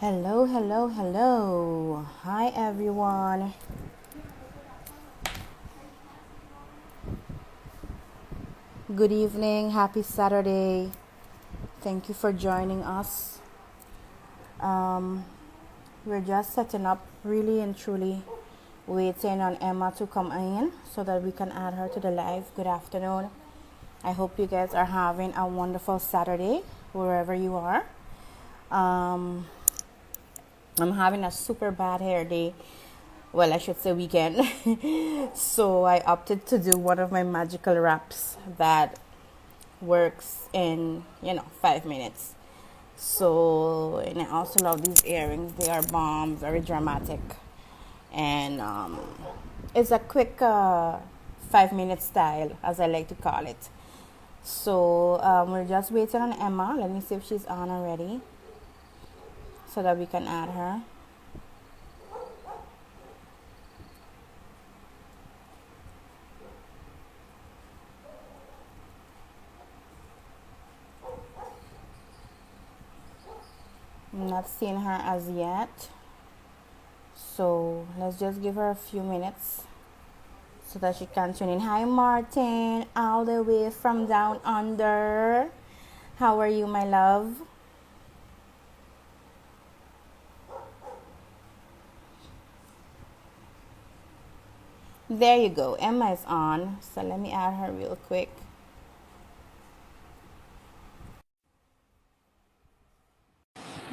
Hello, hello, hello. Hi, everyone. Good evening. Happy Saturday. Thank you for joining us. Um, we're just setting up, really and truly, waiting on Emma to come in so that we can add her to the live. Good afternoon. I hope you guys are having a wonderful Saturday wherever you are. Um, I'm having a super bad hair day. Well, I should say weekend. So I opted to do one of my magical wraps that works in 5 minutes. So, and I also love these earrings. They are bomb, very dramatic, and it's a quick 5 minute style, as I like to call it. So we're just waiting on Emma. Let me see if she's on already so that we can add her. I'm not seeing her as yet. So let's just give her a few minutes so that she can tune in. Hi, Martin, all the way from down under. How are you, my love? There you go. Emma is on. So let me add her real quick.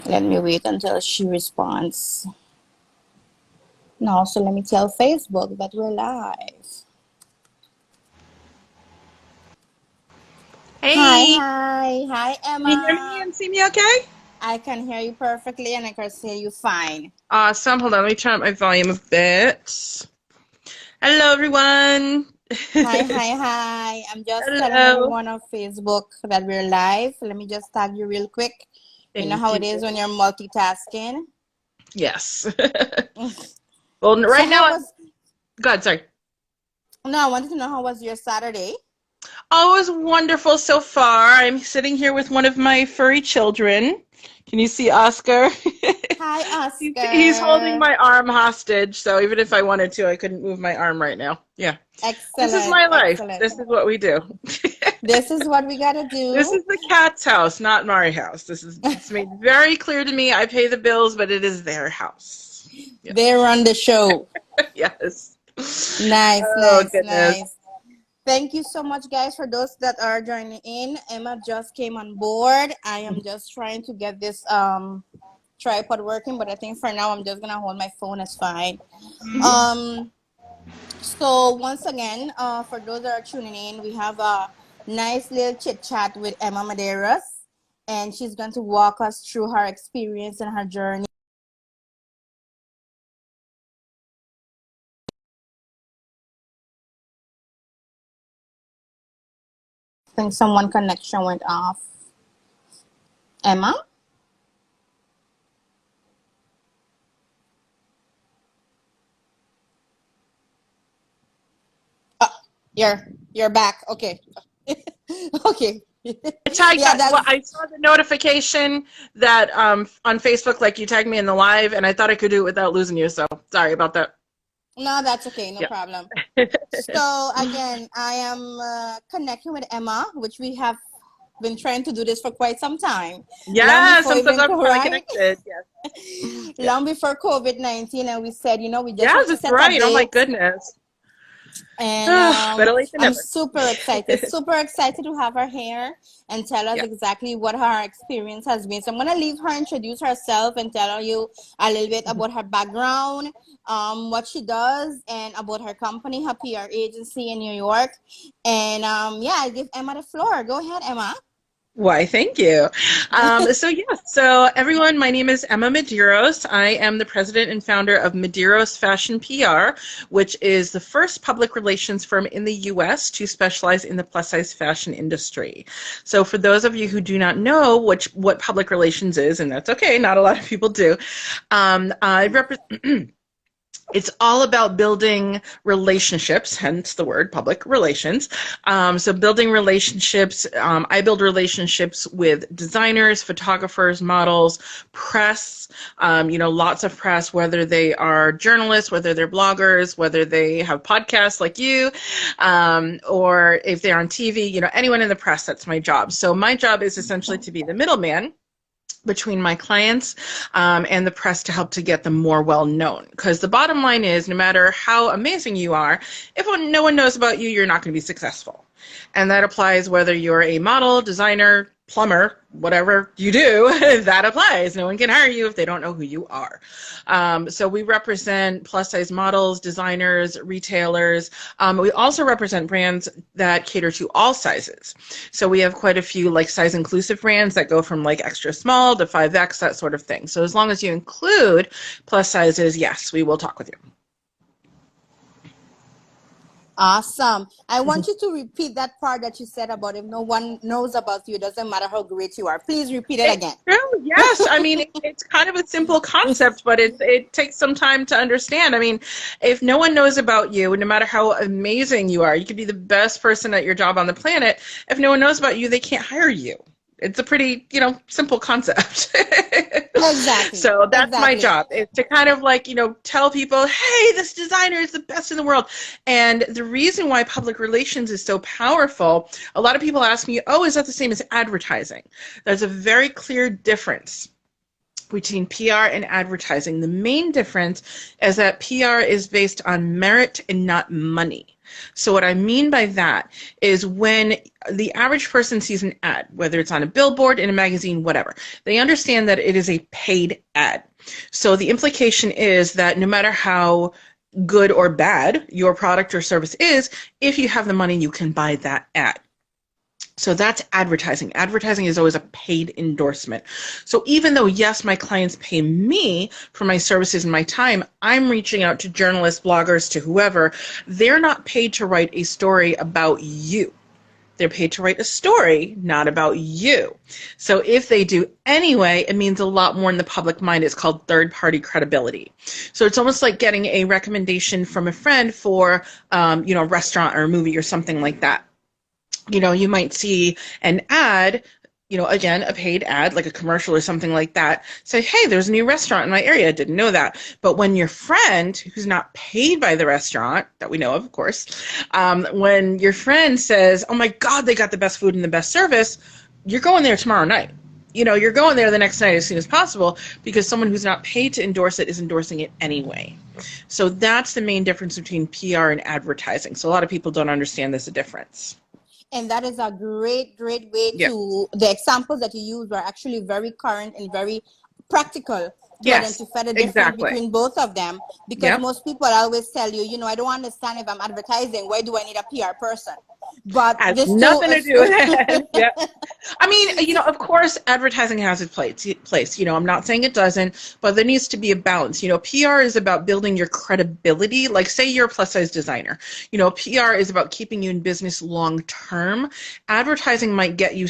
Let me wait until she responds. Now, so let me tell Facebook that we're live. Hi, Hey, hi, hi, can you hear me Emma. and see me okay? I can hear you perfectly and I can hear you fine. Awesome. Hold on, let me turn up my volume a bit. Hello, everyone. Hi, hi, hi. I'm just telling Hello. everyone on Facebook that we're live. Let me just tag you real quick. You know Thank how you. it is when you're multitasking. Yes. Well, So right now, how was God, sorry. no, I wanted to know how was your Saturday? All was wonderful so far. I'm sitting here with one of my furry children. Can you see Oscar? Hi, He's holding Oscar. my arm hostage, so even if I wanted to, I couldn't move my arm right now. Yeah. This is Excellent, my life. excellent. This is what we do. This is what we gotta This do. is the cat's house, not my house. It's made very clear to me. I pay the bills, but it is their house. They Yes. run the show. Yes. Nice, Oh nice, goodness. nice. Thank you so much, guys, for those that are joining in. Emma just came on board. I am just trying to get this tripod working, but I think for now I'm just gonna hold my phone. It's fine. Um, so once again, for those that are tuning in, we have a nice little chit chat with Emma Medeiros, and she's going to walk us through her experience and her journey. I think someone connection went off. Emma? Oh, you're back. Okay. Okay. Yeah, Well, that's I saw the notification that on Facebook, like you tagged me in the live, and I thought I could do it without losing you. So sorry about that. no, that's okay, no Yeah. problem. So again, I am connecting with Emma, which we have been trying to do this for quite some time, long Yes, before I'm so even glad we finally right, connected. Yes. Yeah. long before COVID-19, and we said, we just Yes, need to that's set a right. Oh my date. goodness. And Better late than I'm never. super excited to have her here and tell us Yeah. exactly what her experience has been. So I'm gonna leave her introduce herself and tell you a little bit about her background, what she does, and about her company, her PR agency in New York. And yeah, I give Emma the floor. Go ahead, Emma. Why, thank you. So everyone, my name is Emma Medeiros. I am the president and founder of Medeiros Fashion PR, which is the first public relations firm in the US to specialize in the plus size fashion industry. So for those of you who do not know what public relations is, and that's okay, not a lot of people do, I represent It's all about building relationships, hence the word public relations. So building relationships, I build relationships with designers, photographers, models, press, lots of press, whether they are journalists, whether they're bloggers, whether they have podcasts like you, or if they're on TV, anyone in the press, that's my job. So my job is essentially to be the middleman between my clients and the press to help to get them more well known. Because the bottom line is, no matter how amazing you are, if no one knows about you, you're not going to be successful. And that applies whether you're a model, designer, plumber, whatever you do, that applies. No one can hire you if they don't know who you are. So we represent plus size models, designers, retailers. We also represent brands that cater to all sizes. So we have quite a few like size inclusive brands that go from like extra small to 5X, that sort of thing. So as long as you include plus sizes, yes, we will talk with you. Awesome. I want you to repeat that part that you said about if no one knows about you, it doesn't matter how great you are. Please repeat it again. True, yes. I mean, it's kind of a simple concept, but it takes some time to understand. I mean, if no one knows about you, no matter how amazing you are, you could be the best person at your job on the planet. If no one knows about you, they can't hire you. It's a pretty, simple concept. Exactly. So that's my job, is to kind of like, tell people, hey, this designer is the best in the world. And the reason why public relations is so powerful, a lot of people ask me, oh, is that the same as advertising? There's a very clear difference between PR and advertising. The main difference is that PR is based on merit and not money. So what I mean by that is when the average person sees an ad, whether it's on a billboard, in a magazine, whatever, they understand that it is a paid ad. So the implication is that no matter how good or bad your product or service is, if you have the money, you can buy that ad. So that's advertising. Advertising is always a paid endorsement. So even though, yes, my clients pay me for my services and my time, I'm reaching out to journalists, bloggers, to whoever. They're not paid to write a story about you. They're paid to write a story, not about you. So if they do anyway, it means a lot more in the public mind. It's called third-party credibility. So it's almost like getting a recommendation from a friend for, a restaurant or a movie or something like that. You might see an ad, again, a paid ad, like a commercial or something like that, say, hey, there's a new restaurant in my area. I didn't know that. But when your friend, who's not paid by the restaurant, that we know of course, when your friend says, oh my God, they got the best food and the best service, you're going there tomorrow night. You're going there the next night as soon as possible because someone who's not paid to endorse it is endorsing it anyway. So that's the main difference between PR and advertising. So a lot of people don't understand there's a difference. And that is a great way to, the examples that you use were actually very current and very practical to identify the difference between both of them. Because most people always tell you, I don't understand if I'm advertising, why do I need a PR person? But has nothing to do with it. I mean, of course, advertising has its place. I'm not saying it doesn't, but there needs to be a balance. PR is about building your credibility. Like, say you're a plus-size designer. PR is about keeping you in business long-term. Advertising might get you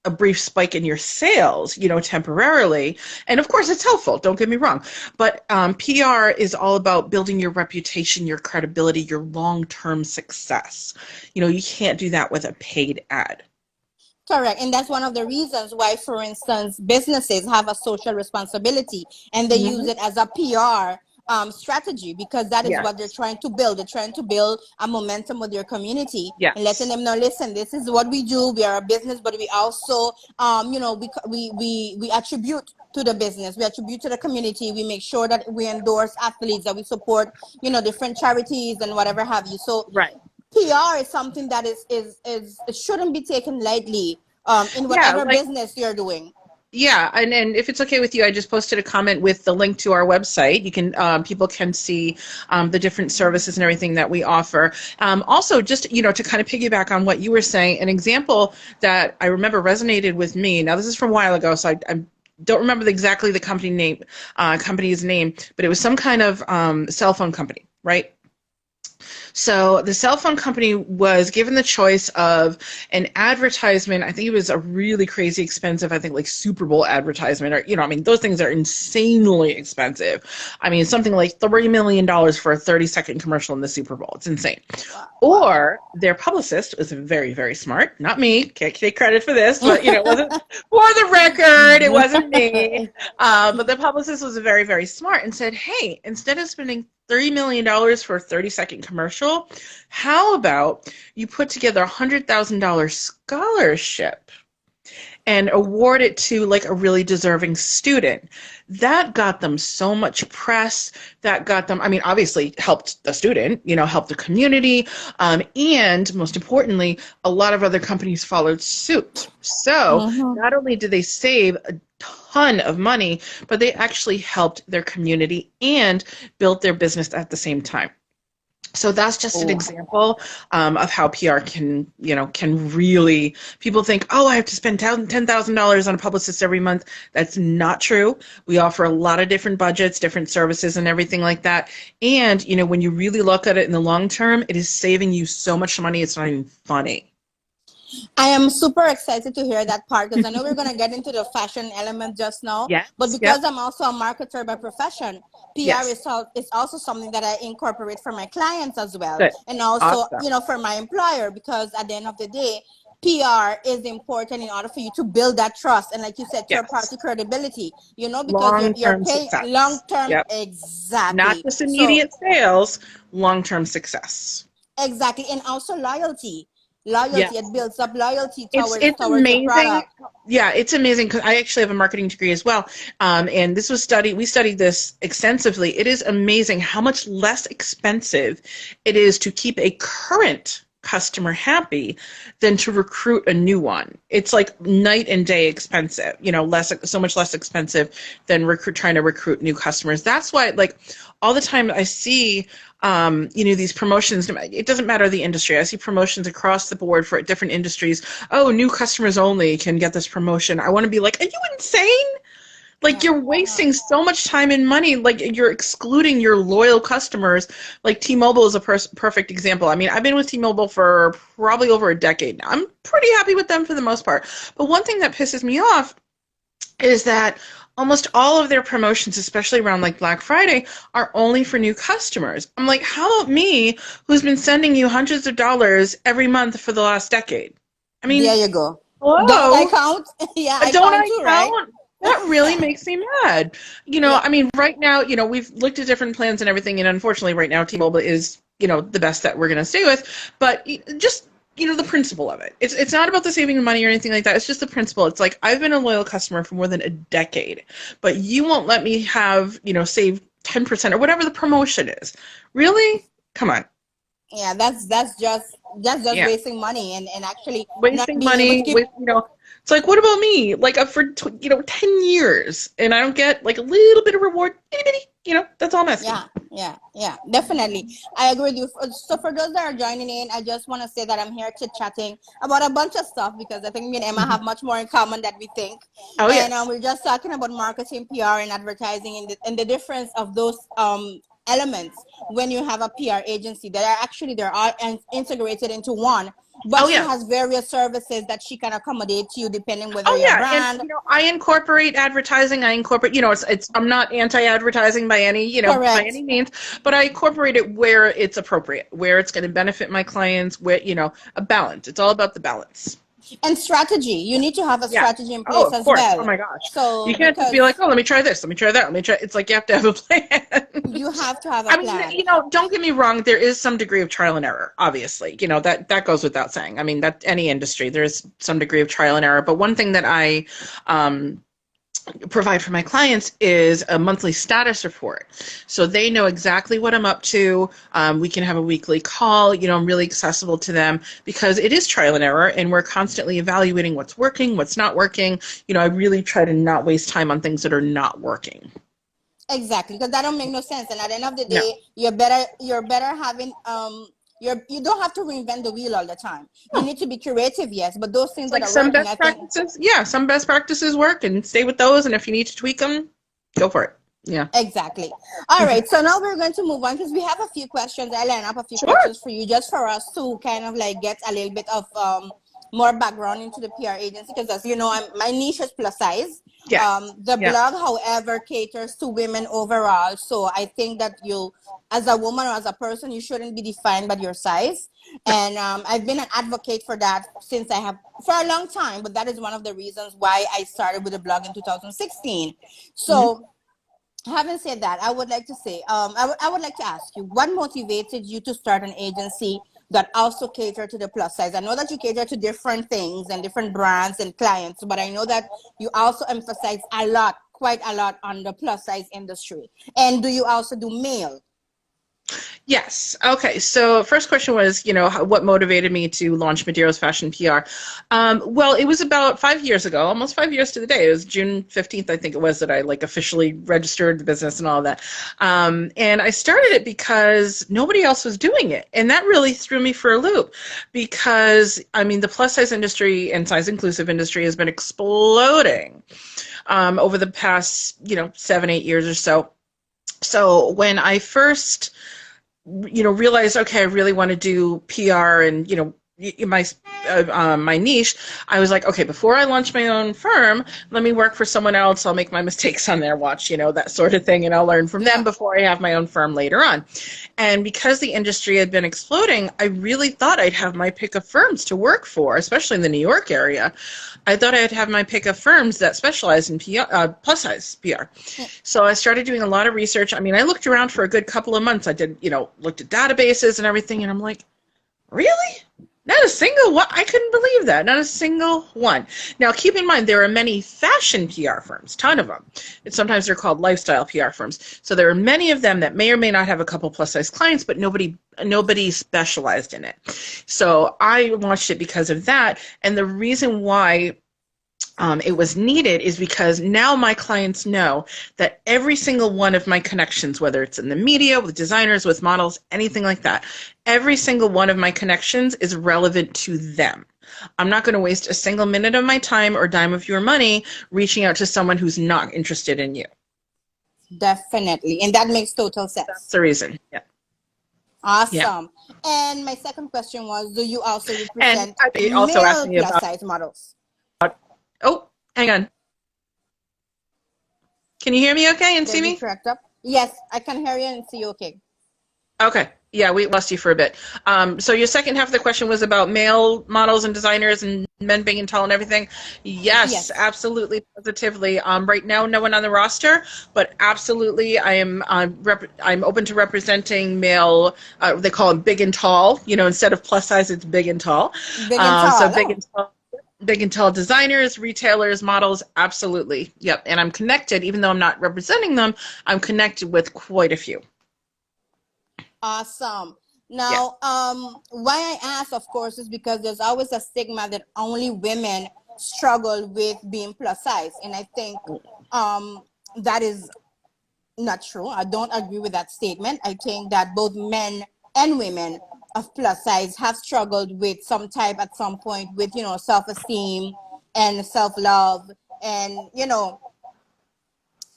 a brief spike in your sales, temporarily. And of course, it's helpful. Don't get me wrong. But PR is all about building your reputation, your credibility, your long-term success. You can't do that with a paid ad. Correct. And that's one of the reasons why, for instance, businesses have a social responsibility and they use it as a PR strategy, because that is what they're trying to build. They're trying to build a momentum with their community and letting them know, listen, this is what we do. We are a business, but we also, we attribute to the business. We attribute to the community. We make sure that we endorse athletes, that we support, different charities and whatever have you. So PR is something that it shouldn't be taken lightly in whatever business you're doing. Yeah, and if it's okay with you, I just posted a comment with the link to our website. You can people can see the different services and everything that we offer. Also, just to kind of piggyback on what you were saying, an example that I remember resonated with me. Now, this is from a while ago, so I don't remember exactly the company's name, but it was some kind of cell phone company, right? So the cell phone company was given the choice of an advertisement. I think it was a really crazy expensive, I think like Super Bowl advertisement, or, I mean, those things are insanely expensive. I mean, something like $3 million for a 30-second commercial in the Super Bowl. It's insane. Wow. Or their publicist was very, very smart. Not me. Can't take credit for this, but it wasn't for the record. It wasn't me. But the publicist was very, very smart and said, hey, instead of spending $3 million for a 30-second commercial, how about you put together a $100,000 scholarship and award it to like a really deserving student? That got them so much press. That got them, I mean, obviously helped the student, helped the community. And most importantly, a lot of other companies followed suit. So not only did they save a ton of money, but they actually helped their community and built their business at the same time. So that's just an example of how PR can really, people think, oh, I have to spend $10,000 on a publicist every month. That's not true. We offer a lot of different budgets, different services and everything like that. And, when you really look at it in the long term, it is saving you so much money. It's not even funny. I am super excited to hear that part because I know we're going to get into the fashion element just now. Yes, but because I'm also a marketer by profession, PR is also something that I incorporate for my clients as well. Good. And also, Awesome. for my employer, because at the end of the day, PR is important in order for you to build that trust. And like you said, third-party credibility, because you're Long-term paying success. long-term. Yep. Exactly. Not just immediate sales, long-term success. Exactly. And also loyalty. It builds up loyalty towards amazing. the product. Yeah, it's amazing because I actually have a marketing degree as well, and this was we studied this extensively. It is amazing how much less expensive it is to keep a current customer happy than to recruit a new one. It's like night and day expensive, so much less expensive than trying to recruit new customers. That's why, like, all the time I see these promotions, it doesn't matter the industry. I see promotions across the board for different industries. Oh, new customers only can get this promotion. I want to be like, are you insane? Like, you're wasting so much time and money. Like, you're excluding your loyal customers. Like, T-Mobile is a perfect example. I mean, I've been with T-Mobile for probably over a decade now. I'm pretty happy with them for the most part. But one thing that pisses me off is that almost all of their promotions, especially around like Black Friday, are only for new customers. I'm like, how about me, who's been sending you hundreds of dollars every month for the last decade? I mean, there you go. Hello? Don't I count? Yeah, I Don't count I too, count? right? That really makes me mad. I mean, right now, we've looked at different plans and everything, and unfortunately right now T-Mobile is, the best that we're going to stay with. But just, the principle of it. It's not about the saving money or anything like that. It's just the principle. It's like, I've been a loyal customer for more than a decade, but you won't let me have, save 10% or whatever the promotion is. Really? Come on. Yeah, that's just wasting money and actually Wasting not being able to money keep. it's like, what about me? Like, for 10 years, and I don't get like a little bit of reward, itty bitty, that's all messy. Yeah, definitely. I agree with you. So for those that are joining in, I just want to say that I'm here chit-chatting about a bunch of stuff because I think me and Emma have much more in common than we think. Oh, and yes. We're just talking about marketing, PR, and advertising, and the difference of those elements when you have a PR agency that are actually integrated into one. But she has various services that she can accommodate you depending whether you're a brand. And I incorporate advertising. I incorporate, I'm not anti-advertising by any, by any means, but I incorporate it where it's appropriate, where it's going to benefit my clients, where, a balance. It's all about the balance. And strategy. You need to have a strategy in place as well. Oh my gosh. So you can't just be like, oh, let me try this, let me try that, let me try. It's like you have to have a plan. You have to have a plan. I mean, don't get me wrong. There is some degree of trial and error, obviously. That goes without saying. I mean, that any industry, there is some degree of trial and error. But one thing that I provide for my clients is a monthly status report, so they know exactly what I'm up to. We can have a weekly call. I'm really accessible to them because it is trial and error, and we're constantly evaluating what's working, what's not working. I really try to not waste time on things that are not working. Exactly, because that don't make no sense. And at the end of the day, you're better having you don't have to reinvent the wheel all the time. You need to be creative, yes, but those things like that are some working, best practices, some best practices work, and stay with those. And if you need to tweak them, go for it. Yeah. Exactly. All right. So now we're going to move on because we have a few questions. I line up a few Sure. questions for you just for us to kind of like get a little bit of more background into the PR agency because as you know, my niche is plus size. Yes. The Yeah. blog, however, caters to women overall. So I think that you, as a woman or as a person, you shouldn't be defined by your size. And I've been an advocate for that since I have for a long time. But that is one of the reasons why I started with the blog in 2016. Mhm. So having said that, I would like to say, I would like to ask you, what motivated you to start an agency that also cater to the plus size? I know that you cater to different things and different brands and clients, but I know that you also emphasize a lot, quite a lot on the plus size industry. And do you also do male? Yes. Okay. So first question was, what motivated me to launch Madero's Fashion PR? Well, it was about 5 years ago, almost 5 years to the day. It was June 15th, I think it was, that I like officially registered the business and all of that. And I started it because nobody else was doing it. And that really threw me for a loop because, I mean, the plus size industry and size inclusive industry has been exploding over the past, 7, 8 years or so. So when I first realize, okay, I really want to do PR and, my niche, I was like, okay, before I launch my own firm, let me work for someone else. I'll make my mistakes on their watch, that sort of thing, and I'll learn from them Yeah, before I have my own firm later on. And because the industry had been exploding, I really thought I'd have my pick of firms to work for, especially in the New York area. I thought I'd have my pick of firms that specialize in PR, plus size PR. So I started doing a lot of research. I mean, I looked around for a good couple of months. I did, looked at databases and everything, and I'm like, really? Not a single one. I couldn't believe that. Not a single one. Now, keep in mind, there are many fashion PR firms, ton of them. And sometimes they're called lifestyle PR firms. So there are many of them that may or may not have a couple plus size clients, but nobody specialized in it. So I launched it because of that. And the reason why it was needed is because now my clients know that every single one of my connections, whether it's in the media, with designers, with models, anything like that, every single one of my connections is relevant to them. I'm not going to waste a single minute of my time or dime of your money reaching out to someone who's not interested in you. definitely. And that makes total That's sense. the reason. Yeah. Yeah. Awesome. And my second question was, do you also And represent I also asked male me plus about, size models? oh, hang on. Can you hear me okay and see Did you me? correct up? Yes, I can hear you and see you okay. Okay. Yeah, we lost you for a bit. So your second half of the question was about male models and designers and men being tall and everything. Yes, Yes. absolutely, positively. Right now, no one on the roster, but absolutely, I am. I'm open to representing male. They call them big and tall. Instead of plus size, it's big and tall. Big and So tall. big Oh, and tall. Big and tall designers, retailers, models, absolutely. Yep. And I'm connected, even though I'm not representing them, I'm connected with quite a few. awesome. Yeah. Now, why I ask, of course, is because there's always a stigma that only women struggle with being plus size. And I think that is not true. I don't agree with that statement. I think that both men and women of plus size have struggled with some type at some point with, self-esteem and self-love and,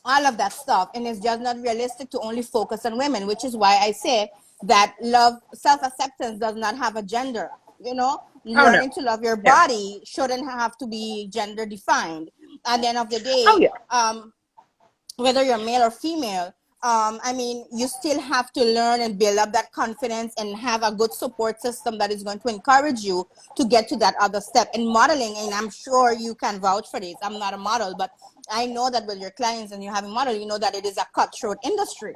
all of that stuff. And it's just not realistic to only focus on women, which is why I say that love, self-acceptance does not have a gender. Oh no. Learning to love your Yeah. body shouldn't have to be gender defined. At the end of the Oh day, yeah. whether you're male or female, I mean, you still have to learn and build up that confidence and have a good support system that is going to encourage you to get to that other step. And modeling, and I'm sure you can vouch for this. I'm not a model, but I know that with your clients and you have a model, you know that it is a cutthroat industry,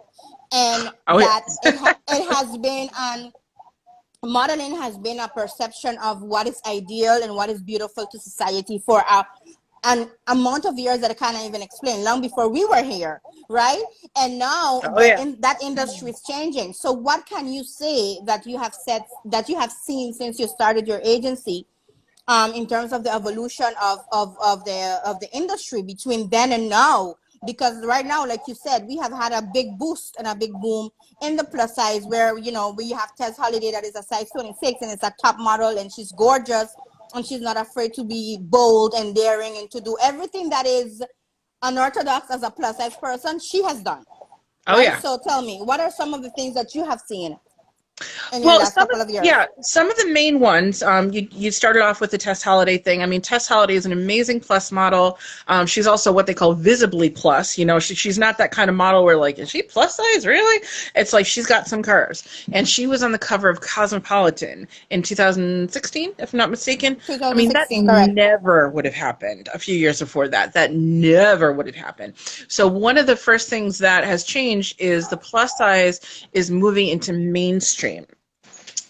and Oh that yes. it has been an modeling has been a perception of what is ideal and what is beautiful to society for an amount of years that I can't even explain, long before we were here, right? And now Oh yeah. that industry is changing. So what can you say that you have said that you have seen since you started your agency, in terms of the evolution of the industry between then and now? Because right now, like you said, we have had a big boost and a big boom in the plus size, where we have Tess Holiday that is a size 26 and it's a top model and she's gorgeous and she's not afraid to be bold and daring and to do everything that is unorthodox as a plus size person, she has done. Oh Right? yeah. So tell me, what are some of the things that you have seen in your Well, last couple of years? some of the main ones. You started off with the Tess Holliday thing. I mean, Tess Holliday is an amazing plus model. She's also what they call visibly plus. You know, she's not that kind of model where like, is she plus size really? It's like she's got some curves, and she was on the cover of Cosmopolitan in 2016, if I'm not mistaken. I mean, that 2016, correct. never would have happened a few years before that. That never would have happened. So one of the first things that has changed is the plus size is moving into mainstream,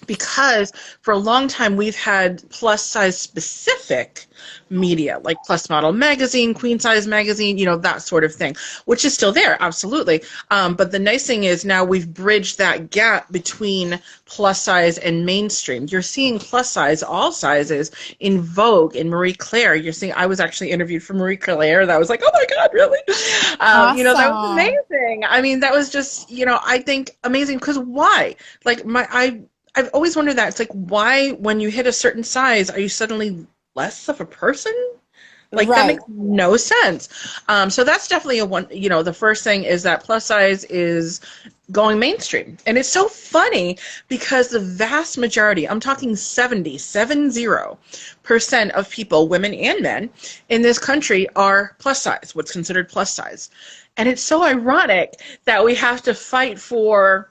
because for a long time we've had plus size specific media like Plus Model Magazine, Queen Size Magazine, you know, that sort of thing, which is still there, absolutely. But the nice thing is now we've bridged that gap between plus size and mainstream. You're seeing plus size, all sizes, in Vogue, in Marie Claire. You're seeing, I was actually interviewed for Marie Claire. That was like, oh my God, really? You know, that was Awesome. amazing. I mean, that was just, you know, I think amazing, because why? Like I've always wondered that. It's like, why, when you hit a certain size, are you suddenly less of a person? Like, that Right. makes no sense. So that's definitely a one, you know, the first thing is that plus size is going mainstream. And it's so funny because the vast majority, I'm talking 70% of people, women and men, in this country are plus size, what's considered plus size. And it's so ironic that we have to fight for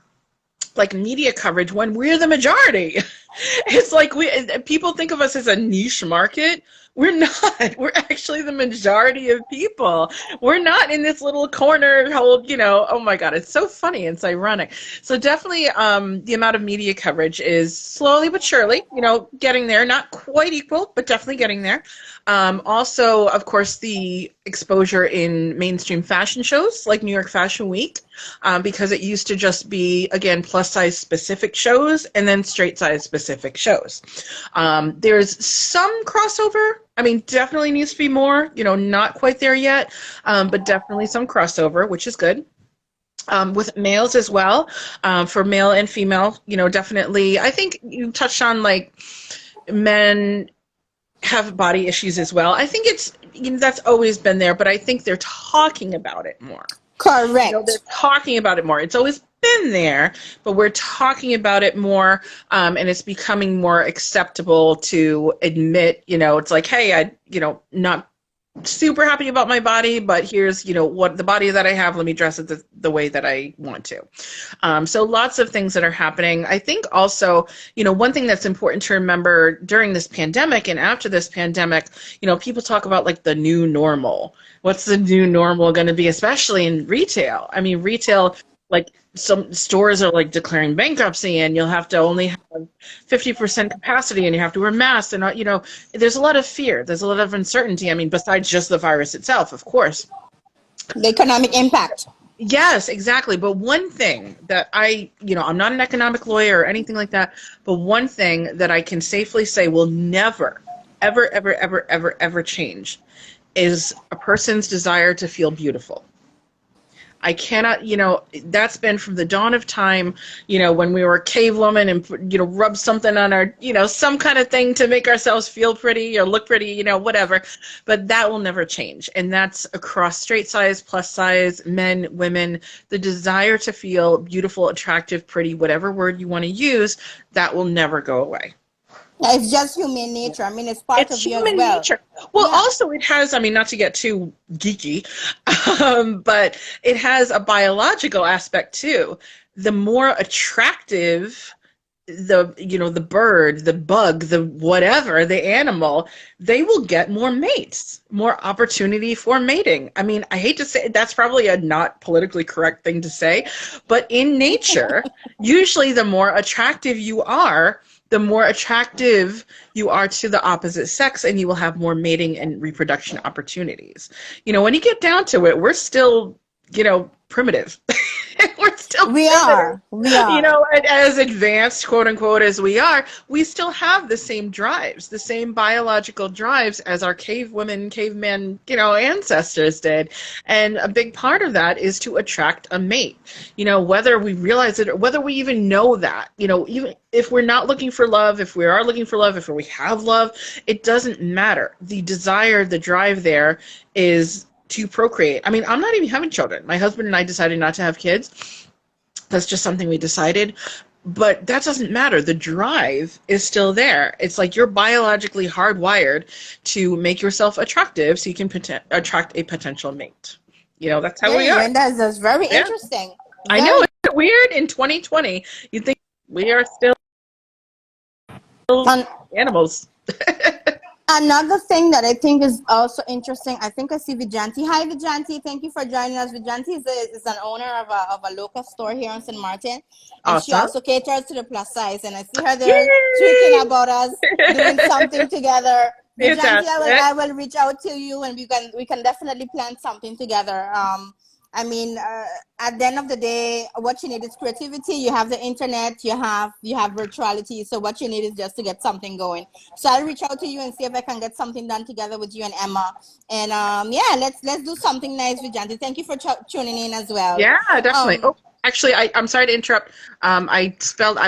like media coverage when we're the majority. It's like people think of us as a niche market. We're not. We're actually the majority of people. We're not in this little corner hold, you know, oh my God, it's so funny. It's ironic. So definitely the amount of media coverage is slowly but surely, you know, getting there. Not quite equal, but definitely getting there. Also, of course, the exposure in mainstream fashion shows like New York Fashion Week, because it used to just be, again, plus size specific shows and then straight size specific shows. There's some crossover. I mean, definitely needs to be more, you know, not quite there yet, but definitely some crossover, which is good. With males as well, for male and female, you know, definitely. I think you touched on like men have body issues as well. I think it's, you know, that's always been there, but I think they're talking about it more. You know, they're Correct. talking about it more. It's always been there, but we're talking about it more, and it's becoming more acceptable to admit, you know, it's like, hey, you know, not super happy about my body, but here's, you know, what the body that I have, let me dress it the way that I want to. So lots of things that are happening. I think also, you know, one thing that's important to remember during this pandemic and after this pandemic, you know, people talk about like the new normal. What's the new normal going to be, especially in retail? I mean, retail, like some stores are like declaring bankruptcy, and you'll have to only have 50% capacity, and you have to wear masks, and you know, there's a lot of fear, there's a lot of uncertainty. I mean, besides just the virus itself, of course. The economic impact. Yes, exactly. But one thing that you know, I'm not an economic lawyer or anything like that, but one thing that I can safely say will never, ever, ever, ever, ever, ever change is a person's desire to feel beautiful. I cannot, you know, that's been from the dawn of time, you know, when we were cave woman and, you know, rub something on our, you know, some kind of thing to make ourselves feel pretty or look pretty, you know, whatever. But that will never change. And that's across straight size, plus size, men, women, the desire to feel beautiful, attractive, pretty, whatever word you want to use, that will never go away. It's just human nature. I mean, it's part It's of you as human well. nature. Well, Yeah. also it has, I mean, not to get too geeky, but it has a biological aspect too. The more attractive the, you know, the bird, the bug, the whatever, the animal, they will get more mates, more opportunity for mating. I mean, I hate to say, that's probably a not politically correct thing to say, but in nature, usually the more attractive you are, the more attractive you are to the opposite sex, and you will have more mating and reproduction opportunities. You know, when you get down to it, we're still, you know, primitive. We're still We primitive. are. We You are. know, and as advanced, quote unquote, as we are, we still have the same drives, the same biological drives as our cave women, cavemen, you know, ancestors did. And a big part of that is to attract a mate. You know, whether we realize it or whether we even know that, you know, even if we're not looking for love, if we are looking for love, if we have love, it doesn't matter. The desire, the drive there is to procreate. I mean, I'm not even having children. My husband and I decided not to have kids. That's just something we decided. But that doesn't matter. The drive is still there. It's like you're biologically hardwired to make yourself attractive so you can attract a potential mate. You know, that's how we are. And that's very Yeah. interesting. I know, it's weird in 2020. You think we are still animals. Another thing that I think is also interesting, I think I see Vijanti. Hi, Vijanti. Thank you for joining us. Vijanti is an owner of a local store here in St. Martin. And she Awesome. also caters to the plus size. And I see her there tweeting about us doing something together. Vijanti, I will reach out to you, and we can definitely plan something together. I mean, at the end of the day, what you need is creativity. You have the internet, you have virtuality. So what you need is just to get something going. So I'll reach out to you and see if I can get something done together with you and Emma. And yeah, let's do something nice, Vijanti. Thank you for tuning in as well. Yeah, definitely. Actually, I'm sorry to interrupt. I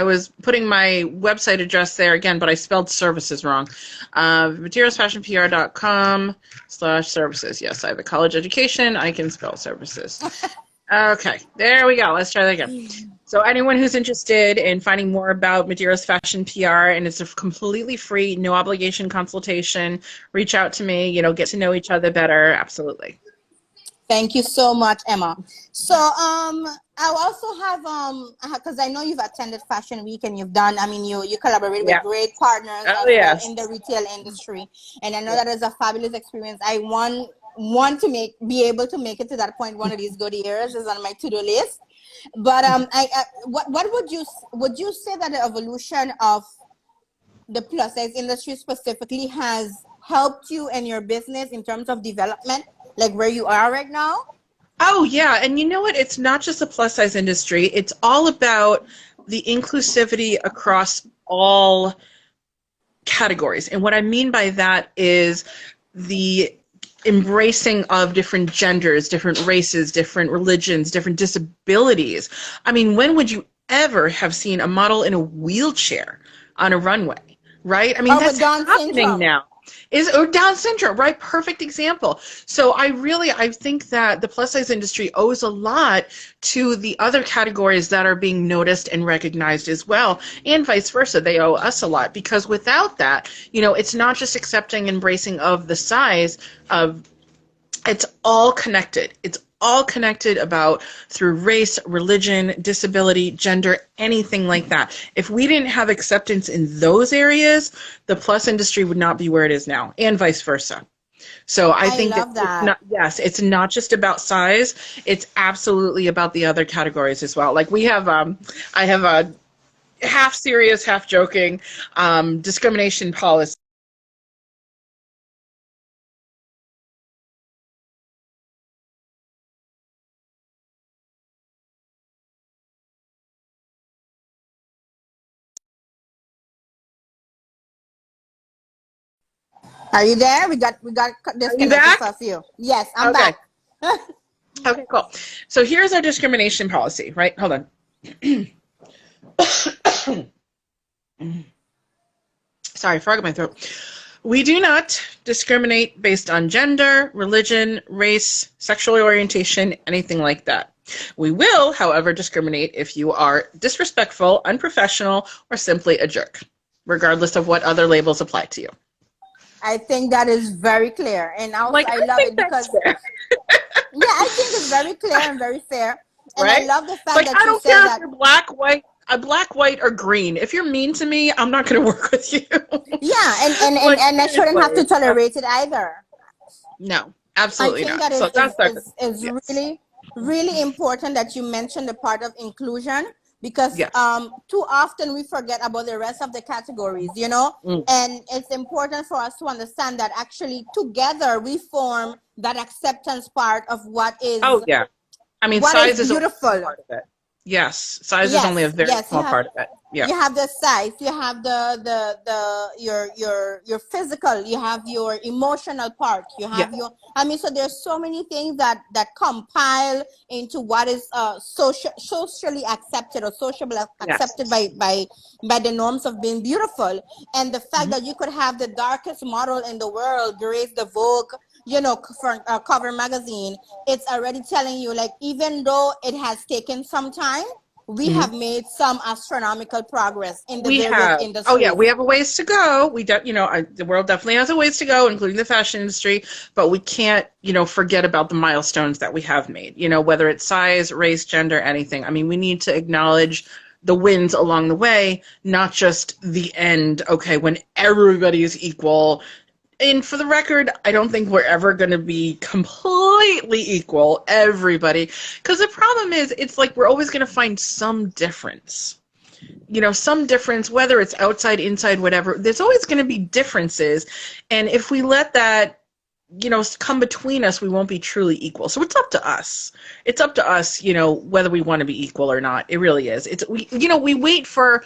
was putting my website address there again, but I spelled services wrong. Madeiro'sFashionPR.com/services. Yes, I have a college education. I can spell services. Okay, there we go. Let's try that again. So anyone who's interested in finding more about Madeiro's Fashion PR, and it's a completely free, no obligation consultation, reach out to me, get to know each other better. Absolutely. Thank you so much, Emma. So I also have because I know you've attended Fashion Week and you've done, you collaborate with great partners in the retail industry, and I know that is a fabulous experience. I want to be able to make it to that point one of these good years. Is on my to-do list. But what would you say that the evolution of the plus size industry specifically has helped you in your business in terms of development, like where you are right now? Oh, yeah. And you know what? It's not just the plus size industry. It's all about the inclusivity across all categories. And what I mean by that is the embracing of different genders, different races, different religions, different disabilities. I mean, when would you ever have seen a model in a wheelchair on a runway, right? I mean, that's happening now. Or Down syndrome, right? Perfect example. So I think that the plus size industry owes a lot to the other categories that are being noticed and recognized as well, and vice versa. They owe us a lot, because without that, it's not just accepting, embracing of the size of, it's all connected. It's all connected about through race, religion, disability, gender, anything like that. If we didn't have acceptance in those areas, the plus industry would not be where it is now, and vice versa. So I think it's not just about size. It's absolutely about the other categories as well. Like we have, I have a half serious, half joking discrimination policy. Are you there? We got disconnected for a few. Yes, I'm back. Okay, cool. So here's our discrimination policy, right? Hold on. Sorry, frog in my throat. We do not discriminate based on gender, religion, race, sexual orientation, anything like that. We will, however, discriminate if you are disrespectful, unprofessional, or simply a jerk, regardless of what other labels apply to you. I think that is very clear, and also I love it because I think it's very clear and very fair, and I love the fact that I don't care if you're black, white, or green. If you're mean to me, I'm not going to work with you. Yeah, and I shouldn't have to tolerate it either. No, absolutely not. I think that is really, really important that you mentioned the part of inclusion. Because too often we forget about the rest of the categories, and it's important for us to understand that actually together we form that acceptance part of what is. Oh yeah, I mean, size is beautiful. Part of it. Yes, size is only a very small part of it. Yeah. You have the size, you have your physical, you have your emotional part, you have so there's so many things that compile into what is socially accepted or socially accepted by the norms of being beautiful. And the fact that you could have the darkest model in the world grace the Vogue for Cover magazine, it's already telling you, like, even though it has taken some time, we Mhm. have made some astronomical progress in the We various have. Oh yeah, we industries. have a ways to go. The world definitely has a ways to go, including the fashion industry. But we can't, forget about the milestones that we have made. Whether it's size, race, gender, anything. I mean, we need to acknowledge the wins along the way, not just the end. Okay, when everybody is equal. And for the record, I don't think we're ever going to be completely equal, everybody. Because the problem is, it's like we're always going to find some difference. Some difference, whether it's outside, inside, whatever, there's always going to be differences. And if we let that, come between us, we won't be truly equal. So it's up to us. It's up to us, whether we want to be equal or not. It really is. We wait for,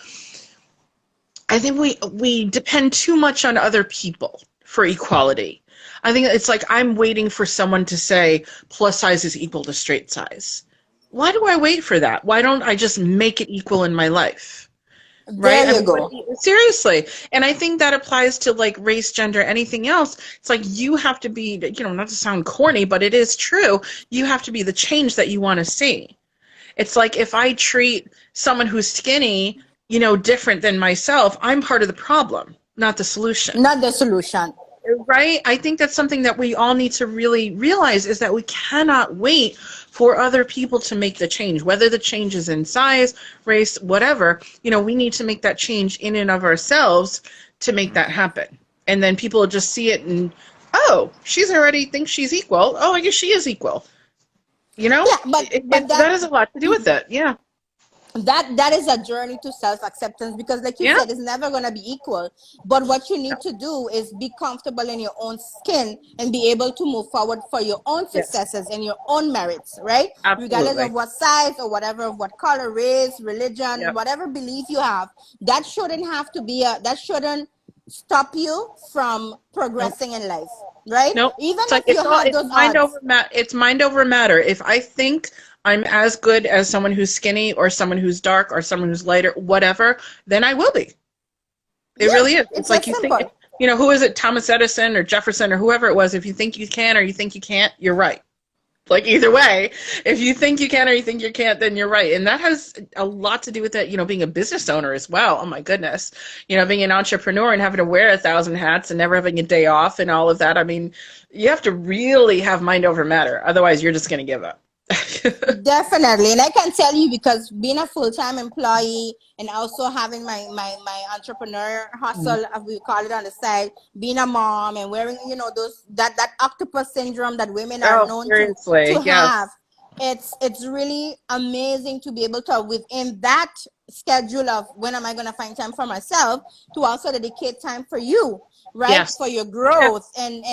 I think we depend too much on other people for equality. I think it's like I'm waiting for someone to say plus size is equal to straight size. Why do I wait for that? Why don't I just make it equal in my life? There Right? I you mean, go. seriously. And I think that applies to like race, gender, anything else. It's like you have to be, not to sound corny, but it is true. You have to be the change that you want to see. It's like if I treat someone who's skinny, different than myself, I'm part of the problem, not the solution. Not the solution. Right? I think that's something that we all need to really realize is that we cannot wait for other people to make the change, whether the change is in size, race, whatever. We need to make that change in and of ourselves to make that happen. And then people will just see it and, oh, she's already thinks she's equal. Oh, I guess she is equal. Yeah, but That has a lot to do with it. Yeah. that is a journey to self-acceptance, because like you Yeah. said, it's never going to be equal. But what you need to do is be comfortable in your own skin and be able to move forward for your own Yes. successes and your own merits, right? Regardless of Absolutely. what size or whatever, of what color, race, religion, Yep. whatever belief you have, that shouldn't stop you from Nope. progressing in life, right? Nope. Even It's like if you have it's those odds. it's mind over matter. If I think I'm as good as someone who's skinny or someone who's dark or someone who's lighter, whatever, then I will be. It Yeah, really is. it's It's that like you think, simple. who is it? Thomas Edison or Jefferson or whoever it was. If you think you can or you think you can't, you're right. Like either way, if you think you can or you think you can't, then you're right. And that has a lot to do with it, being a business owner as well. Oh my goodness. Being an entrepreneur and having to wear 1,000 hats and never having a day off and all of that. I mean, you have to really have mind over matter. Otherwise, you're just going to give up. Definitely. And I can tell you, because being a full-time employee and also having my entrepreneur hustle, as we call it, on the side, being a mom and wearing, those that octopus syndrome that women are Oh, known to seriously. have. Yes. It's really amazing to be able to, within that schedule of when am I going to find time for myself, to also dedicate time for you, right? For Yes. your Yes. growth, and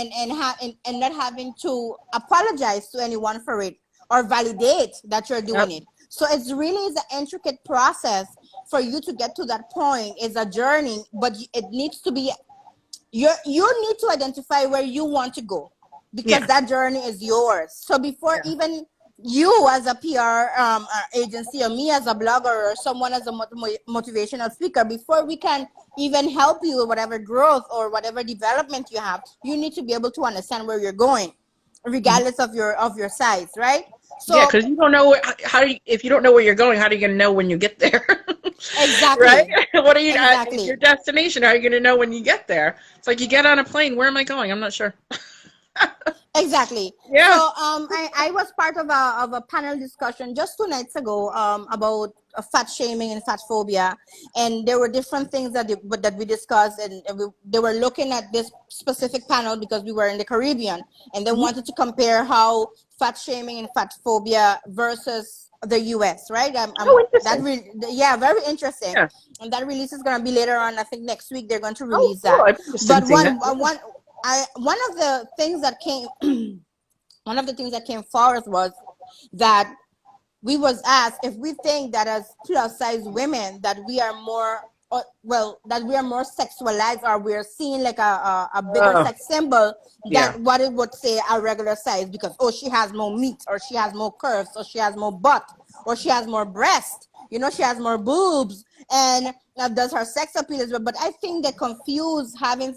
not having to apologize to anyone for it or validate that you're doing Yep. it. So it's really the intricate process for you to get to that point. Is a journey, but it needs to be, you need to identify where you want to go, because Yeah. that journey is yours. So before Yeah. even you as a PR agency, or me as a blogger, or someone as a motivational speaker, before we can even help you with whatever growth or whatever development you have, you need to be able to understand where you're going, Mhm. regardless of your size, right? Yeah, So because you don't know if you don't know where you're going, how are you going to know when you get there? Right? exactly, What are you your exactly. destination? How are you going to know when you get there? It's like you get on a plane. Where am I going? I'm not sure. Exactly. So Yeah. I was part of a panel discussion just 2 nights ago, about fat shaming and fat phobia, and there were different things that we discussed, and they were looking at this specific panel because we were in the Caribbean, and they Mhm. wanted to compare how fat shaming and fat phobia versus the U.S. Right? Oh, interesting. Yeah, very interesting. Yeah. And that release is going to be later on. I think next week they're going to Oh, release cool. that. I'm interested in But seeing that. Yeah. one of the things that came one of the things that came forth was that we was asked if we think that as plus size women that we are more, that we are more sexualized, or we're seen like a bigger Oh, sex symbol yeah. than what it would say a regular size, because oh, she has more meat, or she has more curves, or she has more butt, or she has more breast, she has more boobs, and does her sex appeal as well. But I think they confuse having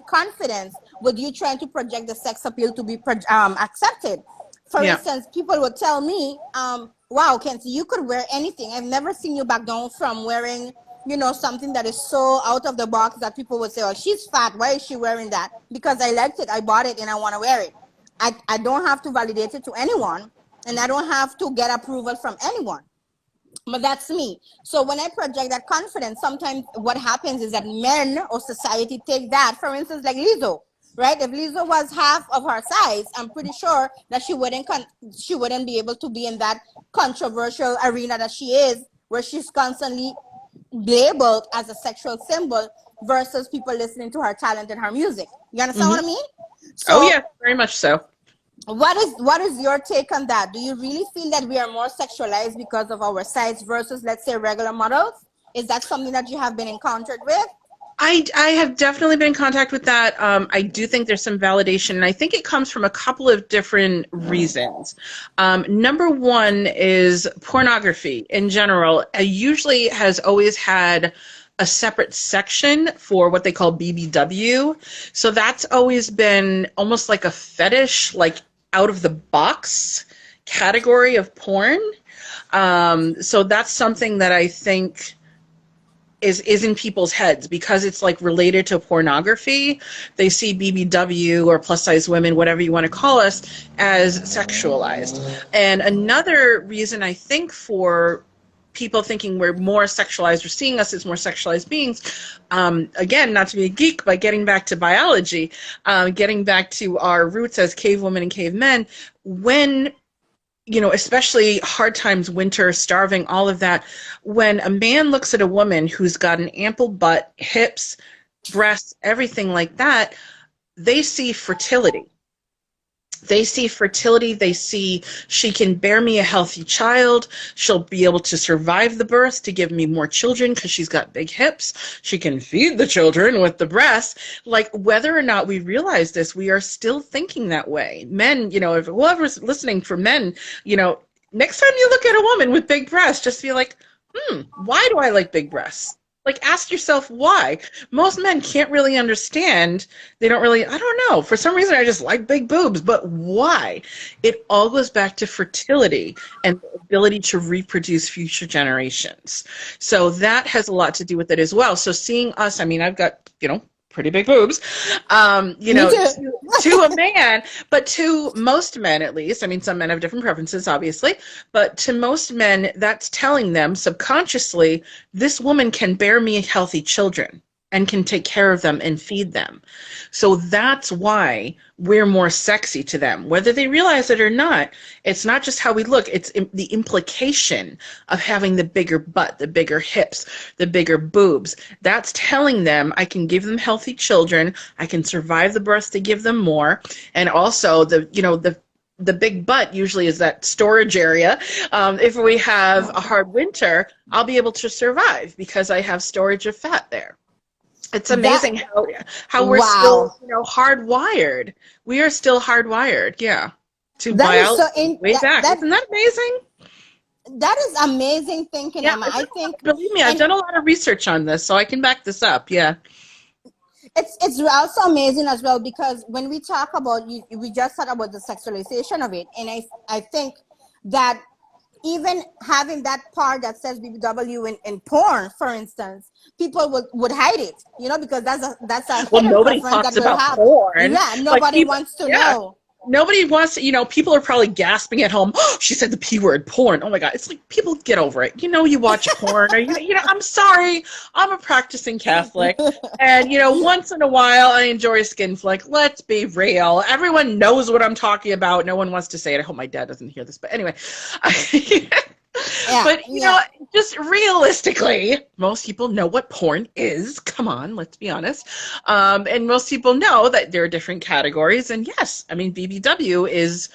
confidence with you trying to project the sex appeal to be accepted. For Yeah. instance, people would tell me, wow, Kenzie, you could wear anything. I've never seen you back down from wearing, something that is so out of the box that people would say, oh, she's fat. Why is she wearing that? Because I liked it. I bought it and I want to wear it. I don't have to validate it to anyone, and I don't have to get approval from anyone. But that's me. So when I project that confidence, sometimes what happens is that men or society take that. For instance, like Lizzo, right? If Lizzo was half of her size, I'm pretty sure that she wouldn't be able to be in that controversial arena that she is, where she's constantly labeled as a sexual symbol versus people listening to her talent and her music. You understand what I mean? Oh, So yeah, very much so. what is your take on that? Do you really feel that we are more sexualized because of our size versus, let's say, regular models? Is that something that you have been encountered with? I have definitely been in contact with that. I do think there's some validation, and I think it comes from a couple of different reasons. Number one is pornography in general usually has always had a separate section for what they call BBW. So that's always been almost like a fetish, like out of the box category of porn. So that's something that I think is in people's heads because it's like related to pornography. They see BBW or plus size women, whatever you want to call us, as sexualized. And another reason I think for people thinking we're more sexualized or seeing us as more sexualized beings, again, not to be a geek, but getting back to biology, getting back to our roots as cave women and cavemen, when especially hard times, winter, starving, all of that, when a man looks at a woman who's got an ample butt, hips, breasts, everything like that, they see fertility. They see fertility. They see she can bear me a healthy child. She'll be able to survive the birth to give me more children because she's got big hips. She can feed the children with the breasts. Like, whether or not we realize this, we are still thinking that way. Men, if whoever's listening for men, next time you look at a woman with big breasts, just be like, why do I like big breasts? Like, ask yourself why. Most men can't really understand. They don't really, I don't know. For some reason, I just like big boobs, but why? It all goes back to fertility and the ability to reproduce future generations. So that has a lot to do with it as well. So seeing us, I mean, I've got, pretty big boobs, to a man, but to most men, at least, I mean, some men have different preferences, obviously, but to most men, that's telling them subconsciously, this woman can bear me healthy children and can take care of them and feed them. So that's why we're more sexy to them, whether they realize it or not. It's not just how we look, it's the implication of having the bigger butt, the bigger hips, the bigger boobs. That's telling them I can give them healthy children, I can survive the birth to give them more, and also the big butt usually is that storage area. If we have a hard winter, I'll be able to survive because I have storage of fat there. It's amazing how we're still hardwired. We are still hardwired, to biology way back. Isn't that amazing? That is amazing thinking, Emma. I think, believe me, I've done a lot of research on this, so I can back this up. Yeah. It's also amazing as well because when we talk about, we just talked about the sexualization of it, and I think that even having that part that says BBW in porn, for instance, people would hide it, because that's a well, hidden nobody preference talks that we'll about have. porn. Yeah, nobody wants to know. Nobody wants to, people are probably gasping at home. Oh, she said the P word, porn. Oh my God. It's like, people get over it. You watch porn or, I'm sorry. I'm a practicing Catholic. And, once in a while I enjoy a skin flick. Let's be real. Everyone knows what I'm talking about. No one wants to say it. I hope my dad doesn't hear this. But anyway, but just realistically, most people know what porn is. Come on, let's be honest. And most people know that there are different categories. And yes, I mean, BBW is,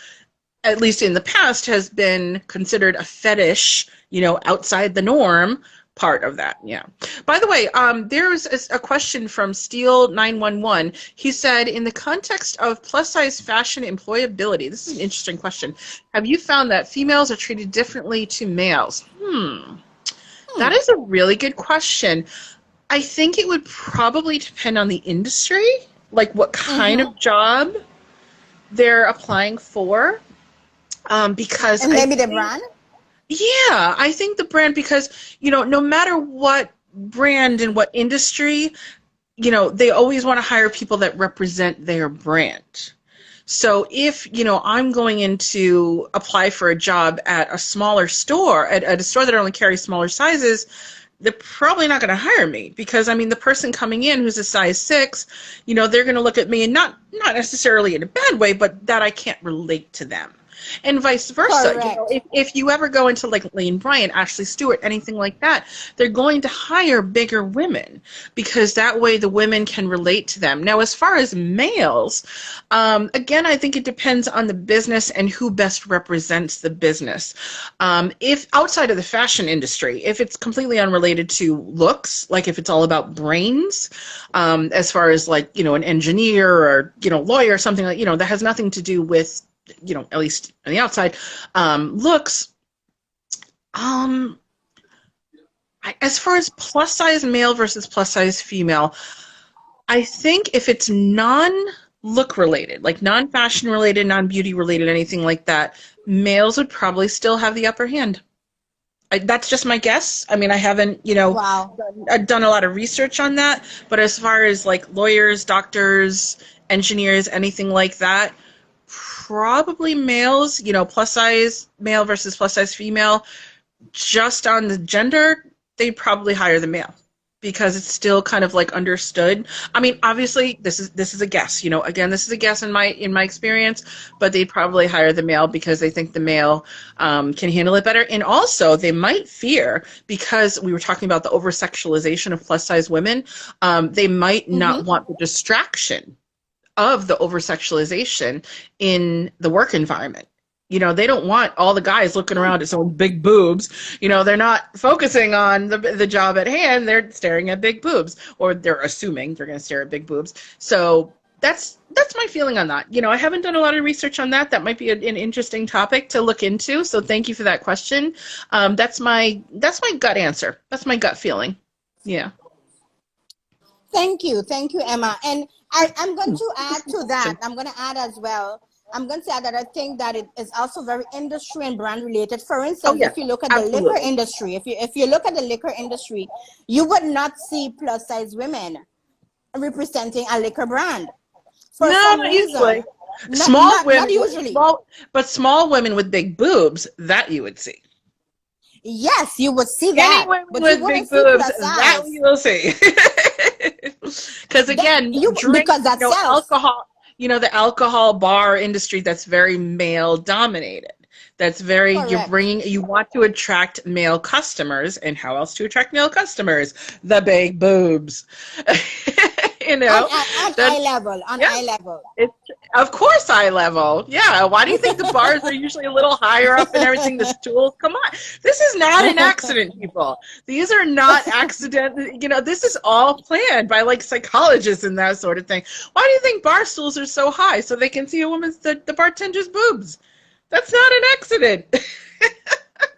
at least in the past, has been considered a fetish, outside the norm part of that. Yeah. By the way, there's a question from Steel911. He said, in the context of plus size fashion employability, this is an interesting question. Have you found that females are treated differently to males? That is a really good question. I think it would probably depend on the industry. like what kind Mm-hmm. of job they're applying for. Because And I maybe the think, brand. yeah, I think the brand, because, no matter what brand and what industry, they always want to hire people that represent their brand. So if, I'm going in to apply for a job at a smaller store, at a store that only carries smaller sizes, they're probably not going to hire me because, I mean, the person coming in who's a size 6, they're going to look at me and not necessarily in a bad way, but that I can't relate to them. And vice versa. Correct. If you ever go into like Lane Bryant, Ashley Stewart, anything like that, they're going to hire bigger women because that way the women can relate to them. Now, as far as males, again, I think it depends on the business and who best represents the business. If outside of the fashion industry, if it's completely unrelated to looks, like if it's all about brains, as far as like, an engineer or, lawyer or something like, that has nothing to do with, at least on the outside, looks, um, as far as plus size male versus plus size female, I think if it's non-look related, like non-fashion related, non-beauty related, anything like that, males would probably still have the upper hand. That's just my guess. I mean, I haven't, Wow. done a lot of research on that, but as far as like lawyers, doctors, engineers, anything like that, probably males, plus size male versus plus size female, just on the gender, they'd probably hire the male because it's still kind of like understood. I mean, obviously this is a guess, again, this is a guess in my experience, but they'd probably hire the male because they think the male can handle it better. And also they might fear, because we were talking about the over sexualization of plus size women, they might not Mm-hmm. want the distraction of the over sexualization in the work environment. They don't want all the guys looking around at someone's big boobs. They're not focusing on the job at hand. They're staring at big boobs, or they're assuming they're going to stare at big boobs. So that's my feeling on that. I haven't done a lot of research on that. That might be an interesting topic to look into. So thank you for that question. That's my gut answer. That's my gut feeling. Yeah. Thank you, Emma. And I'm going to add to that. I'm going to add as well. I'm going to add that I think that it is also very industry and brand related. For Oh instance, yeah, if you look at the liquor absolutely. industry, if you look at the liquor industry, you would not see plus size women representing a liquor brand for No, some not reason. usually. Not Small not not women, usually. small women with big boobs, that you would see. Yes, you would see Skinny that, women but you with wouldn't big see boobs, plus that we size. will see. Because That again, you drink, because that sells. alcohol, the alcohol bar industry, that's very male dominated. That's very, Correct. you want to attract male customers, and how else to attract male customers? The big boobs. you know, On eye that's, level, on yeah. eye level. It's of course eye level. Yeah. Why do you think the bars are usually a little higher up and everything? The stools. Come on. This is not an accident, people. These are not accident. This is all planned by like psychologists and that sort of thing. Why do you think bar stools are so high? So they can see the bartender's boobs. That's not an accident.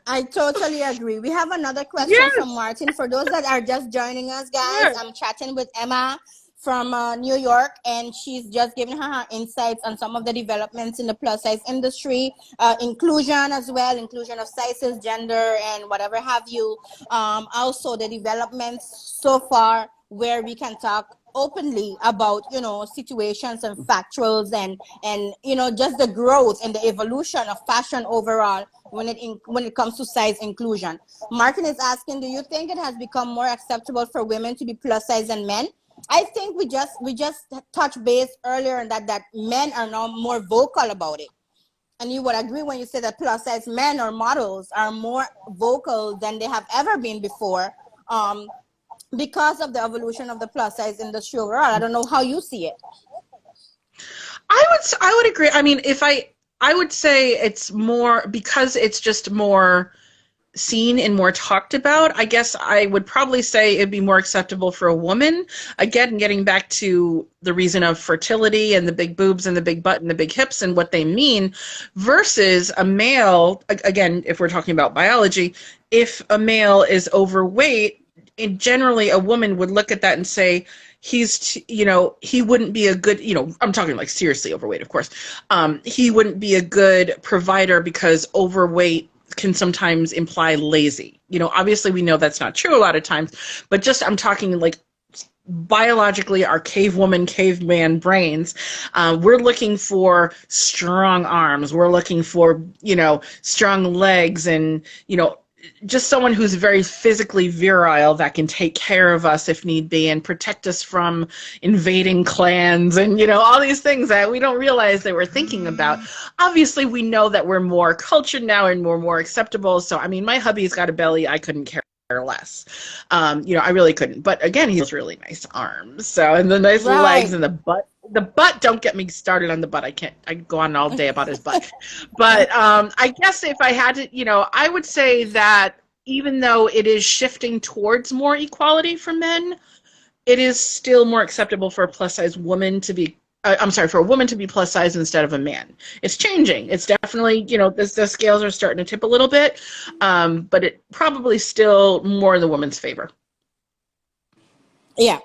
I totally agree. We have another question from Yes. Martin. For those that are just joining us, guys, Yes. I'm chatting with Emma from New York, and she's just giving her insights on some of the developments in the plus size industry, inclusion as well, inclusion of sizes, gender, and whatever have you. Also, the developments so far where we can talk openly about situations and factuals and just the growth and the evolution of fashion overall when it comes to size inclusion. Martin is asking, do you think it has become more acceptable for women to be plus size than men? I think we just touched base earlier on that men are now more vocal about it. And you would agree when you say that plus size men or models are more vocal than they have ever been before, because of the evolution of the plus size industry overall. I don't know how you see it. I would agree. I mean, if I would say it's more because it's just more seen and more talked about. I guess I would probably say it'd be more acceptable for a woman. Again, getting back to the reason of fertility and the big boobs and the big butt and the big hips and what they mean versus a male. Again, if we're talking about biology, if a male is overweight, generally a woman would look at that and say, he wouldn't be a good, I'm talking like seriously overweight, of course. He wouldn't be a good provider because overweight can sometimes imply lazy. Obviously we know that's not true a lot of times, but just I'm talking like biologically our cavewoman, caveman brains, we're looking for strong arms. We're looking for, strong legs and, just someone who's very physically virile that can take care of us if need be and protect us from invading clans and, all these things that we don't realize that we're thinking about. Obviously, we know that we're more cultured now and we're more acceptable. So, I mean, my hubby's got a belly. I couldn't care less. I really couldn't. But again, he has really nice arms. So, and the nice legs and the butt. The butt, don't get me started on the butt. I could go on all day about his butt. But I guess if I had to, I would say that even though it is shifting towards more equality for men, it is still more acceptable for a plus size woman to be, for a woman to be plus size instead of a man. It's changing. It's definitely, the scales are starting to tip a little bit, but it probably still more in the woman's favor. Yeah.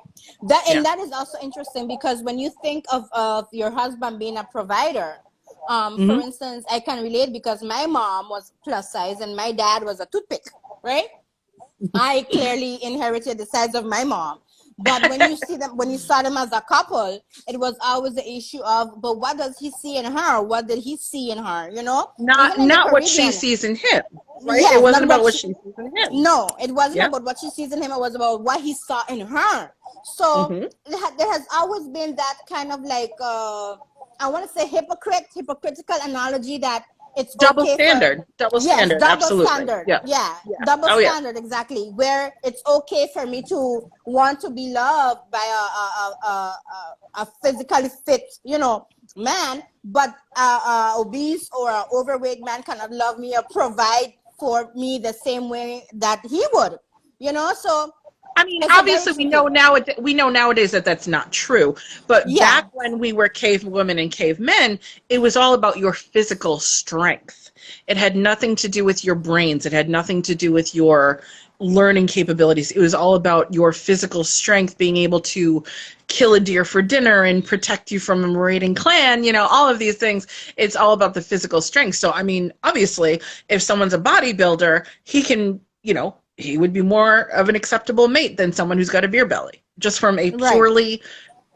That is also interesting because when you think of your husband being a provider, for instance, I can relate because my mom was plus size and my dad was a toothpick, right? I clearly inherited the size of my mom. But when you saw them as a couple, it was always the issue of, but what does he see in her? What did he see in her? Not what she sees in him, right? Yes, it wasn't about what she sees in him. No, it wasn't about what she sees in him. It was about what he saw in her. So there has always been that kind of like, I want to say hypocritical analogy that it's double okay standard. Double standard. Absolutely. Standard. Yeah. Double standard. Exactly. Where it's okay for me to want to be loved by a physically fit, man, but obese or overweight man cannot love me or provide for me the same way that he would. So. I mean, obviously, we know nowadays that that's not true. But back when we were cave women and cave men, it was all about your physical strength. It had nothing to do with your brains. It had nothing to do with your learning capabilities. It was all about your physical strength, being able to kill a deer for dinner and protect you from a marauding clan, all of these things. It's all about the physical strength. So, I mean, obviously, if someone's a bodybuilder, he can, he would be more of an acceptable mate than someone who's got a beer belly, just from a purely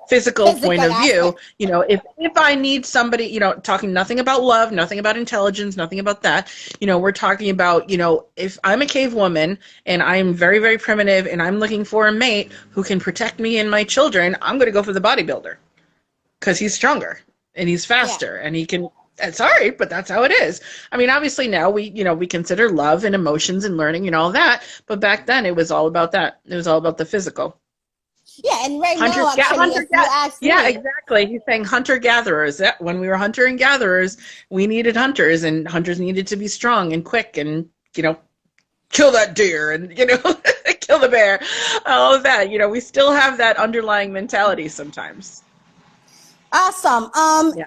physical point of view. If I need somebody, talking nothing about love, nothing about intelligence, nothing about that, we're talking about, if I'm a cave woman and I'm very, very primitive and I'm looking for a mate who can protect me and my children, I'm going to go for the bodybuilder because he's stronger and he's faster and he can. Sorry, but that's how it is. I mean, obviously now we consider love and emotions and learning and all that, but back then it was all about that. It was all about the physical. Yeah, and right now, actually, exactly. He's saying hunter-gatherers. When we were hunter and gatherers, we needed hunters, and hunters needed to be strong and quick and, kill that deer and, kill the bear. All of that. We still have that underlying mentality sometimes. Awesome. And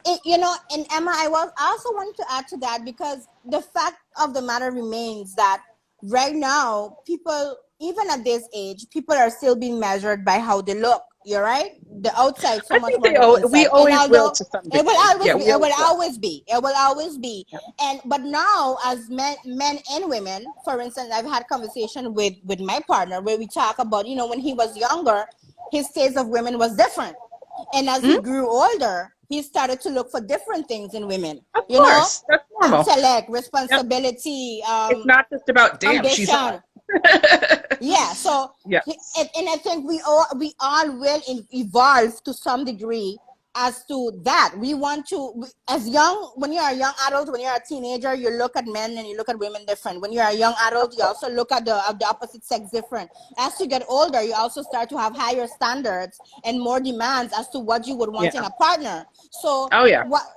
Emma, I also wanted to add to that because the fact of the matter remains that right now, people, even at this age, people are still being measured by how they look. You're right. The outside so much more. We always will to some degree. It will always be. It will always be. Yeah. But now, as men and women, for instance, I've had conversation with my partner where we talk about, when he was younger, his taste of women was different. And as he grew older, he started to look for different things in women. Of course, that's normal. Intellect, responsibility. It's not just about damn, ambition. She's hot. Yeah. So, and I think we all will evolve to some degree as to that. We want to, when you're a young adult, when you're a teenager, you look at men and you look at women different. When you're a young adult, you also look at the opposite sex different. As you get older, you also start to have higher standards and more demands as to what you would want in a partner. So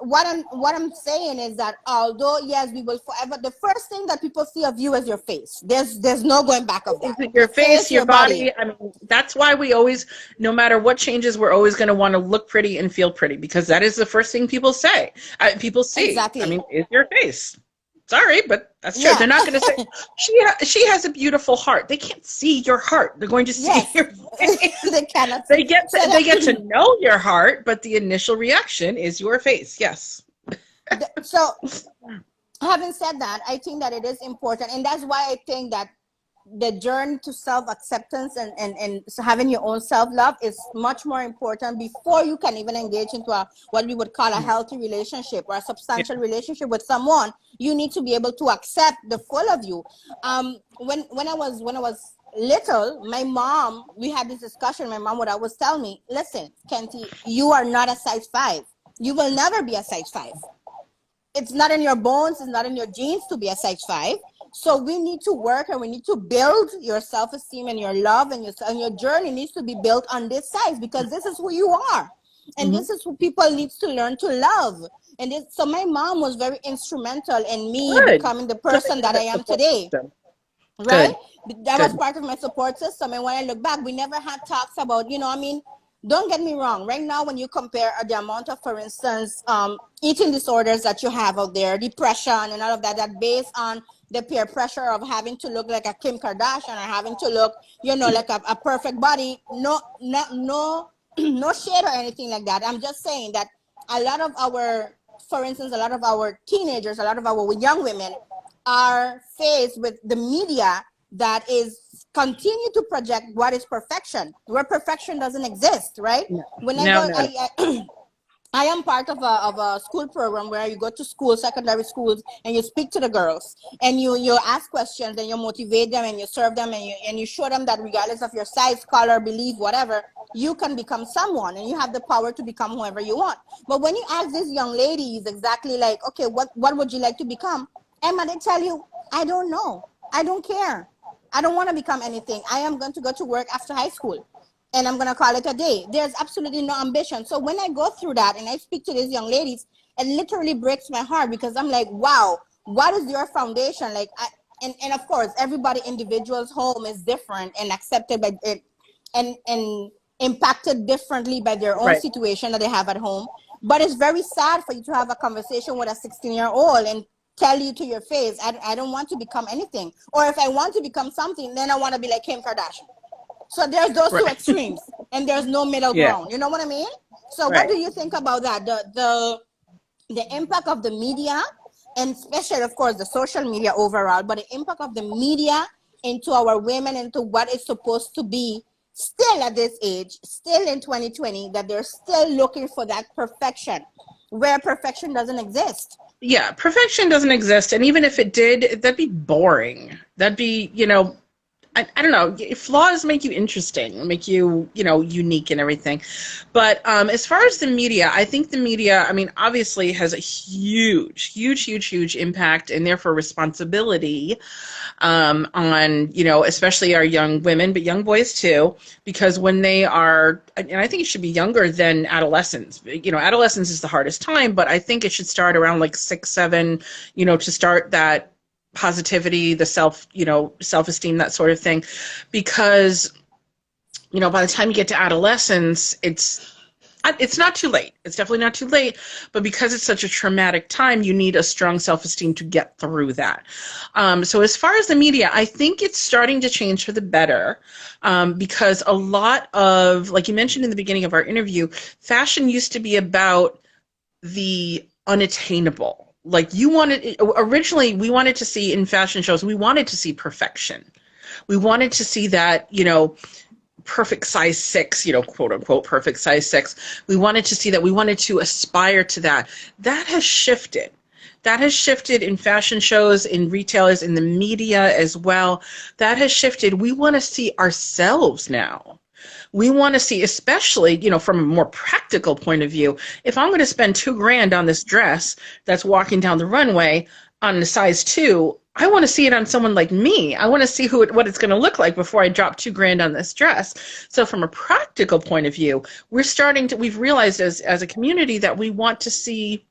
what I'm saying is that although yes, we will forever, the first thing that people see of you is your face. There's no going back of that. Your face, your body. I mean, that's why we always, no matter what changes, we're always going to want to look pretty and feel pretty because that is the first thing people say. People see. Exactly. I mean, is your face. Sorry, but that's true. Yeah. They're not going to say she has a beautiful heart. They can't see your heart. They're going to see Yes. your face. They cannot see. So They get that to know your heart, but the initial reaction is your face. Yes. so having said that, I think that it is important, and that's why I think that the journey to self-acceptance and so having your own self-love is much more important before you can even engage into a what we would call a healthy relationship or a Yeah. substantial relationship with someone. You need to be able to accept the full of you. When I was little, my mom, we had this discussion. My mom would always tell me, listen, Kenty, you are not a size 5. You will never be a size 5. It's not in your bones, it's not in your genes to be a size 5. So we need to work and we need to build your self-esteem and your love, and your journey needs to be built on this size, because this is who you are. And Mm-hmm. this is who people need to learn to love. So my mom was very instrumental in me Good. becoming the So they person have that I that am support today. system. Right? Good. That was Good. part of my support system. And when I look back, we never had talks about, I mean, don't get me wrong. Right now, when you compare the amount of, for instance, eating disorders that you have out there, depression and all of that, that based on the peer pressure of having to look like a Kim Kardashian or having to look, like a perfect body. No, no, no shade or anything like that. I'm just saying that a lot of our, for instance, a lot of our teenagers, a lot of our young women are faced with the media that is continue to project what is perfection, where perfection doesn't exist, right? No. When I No. go, No. I am part of a school program where you go to school, secondary schools, and you speak to the girls, and you ask questions, and you motivate them, and you serve them, and you show them that regardless of your size, color, belief, whatever, you can become someone, and you have the power to become whoever you want. But when you ask these young ladies exactly like, okay, what would you like to become? Emma, they tell you, I don't know. I don't care. I don't want to become anything. I am going to go to work after high school and I'm going to call it a day. There's absolutely no ambition. So when I go through that and I speak to these young ladies, it literally breaks my heart, because I'm like, wow, what is your foundation? Like, and of course, everybody individual's home is different and accepted by it and impacted differently by their own Right. situation that they have at home. But it's very sad for you to have a conversation with a 16-year-old and tell you to your face, I don't want to become anything. Or if I want to become something, then I want to be like Kim Kardashian. So there's those two Right. extremes, and there's no middle Yeah. ground. You know what I mean? So what Right. do you think about that? The impact of the media, and especially, of course, the social media overall, but the impact of the media into our women, into what is supposed to be still at this age, still in 2020, that they're still looking for that perfection, where perfection doesn't exist. Yeah, perfection doesn't exist, and even if it did, that'd be boring. That'd be, I don't know. Flaws make you interesting, make you, unique and everything. But as far as the media, I think the media, I mean, obviously has a huge, huge, huge, huge impact and therefore responsibility on, especially our young women, but young boys too, because when they are, and I think it should be younger than adolescence. Adolescence is the hardest time, but I think it should start around like 6, 7, to start that positivity, the self-esteem, that sort of thing, because by the time you get to adolescence, it's not too late. It's definitely not too late, but because it's such a traumatic time, you need a strong self-esteem to get through that. So as far as the media, I think it's starting to change for the better, because a lot of, like you mentioned in the beginning of our interview, fashion used to be about the unattainable. Like originally we wanted to see in fashion shows, we wanted to see perfection. We wanted to see that, perfect size 6, quote unquote, perfect size 6. We wanted to see that. We wanted to aspire to that. That has shifted. That has shifted in fashion shows, in retailers, in the media as well. That has shifted. We want to see ourselves now. We want to see, especially, from a more practical point of view, if I'm going to spend $2,000 on this dress that's walking down the runway on a size 2, I want to see it on someone like me. I want to see what it's going to look like before I drop $2,000 on this dress. So from a practical point of view, we've realized as a community that we want to see